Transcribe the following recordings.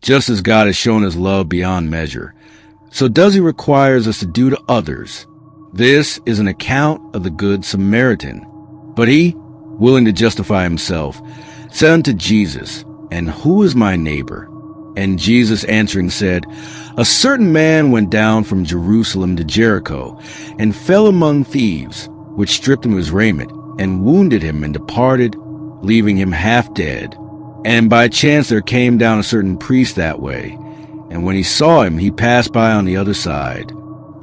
just as God has shown his love beyond measure. So does he requires us to do to others. This is an account of the Good Samaritan. But he, willing to justify himself, said unto Jesus, And who is my neighbor? And Jesus answering said, A certain man went down from Jerusalem to Jericho, and fell among thieves, which stripped him of his raiment, and wounded him, and departed, leaving him half dead. And by chance there came down a certain priest that way, and when he saw him, he passed by on the other side.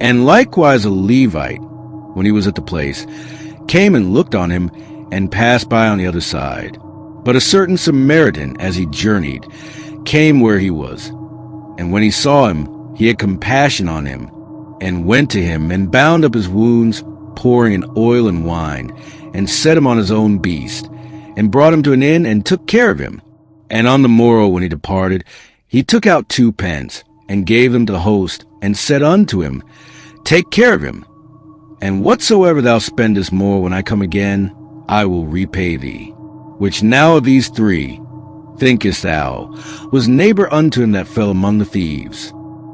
And likewise a Levite, when he was at the place, came and looked on him, and passed by on the other side. But a certain Samaritan, as he journeyed, came where he was. And when he saw him, he had compassion on him, and went to him, and bound up his wounds, pouring in oil and wine, and set him on his own beast, and brought him to an inn, and took care of him. And on the morrow when he departed, he took out 2 pence, and gave them to the host, and said unto him, Take care of him, and whatsoever thou spendest more when I come again, I will repay thee. Which now of these 3, thinkest thou, was neighbor unto him that fell among the thieves?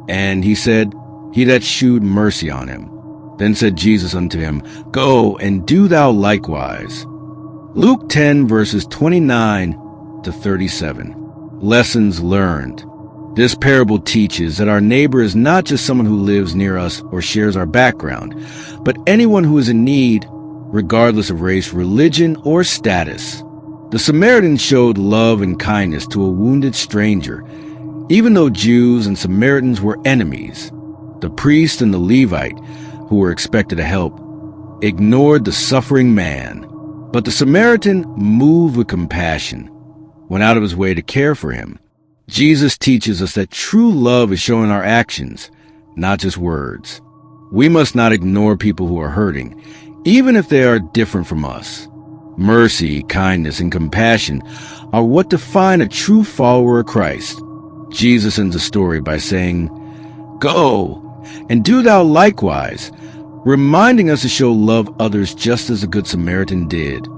And he said, He that shewed mercy on him. Then said Jesus unto him, Go, and do thou likewise. Luke 10, verses 29 to 37. Lessons learned. This parable teaches that our neighbor is not just someone who lives near us or shares our background, but anyone who is in need, regardless of race, religion, or status. The Samaritan showed love and kindness to a wounded stranger, even though Jews and Samaritans were enemies. The priest and the Levite, who were expected to help, ignored the suffering man. But the Samaritan, moved with compassion, went out of his way to care for him. Jesus teaches us that true love is shown in our actions, not just words. We must not ignore people who are hurting, even if they are different from us. Mercy, kindness, and compassion are what define a true follower of Christ. Jesus ends the story by saying, Go, and do thou likewise, reminding us to show love others just as the Good Samaritan did.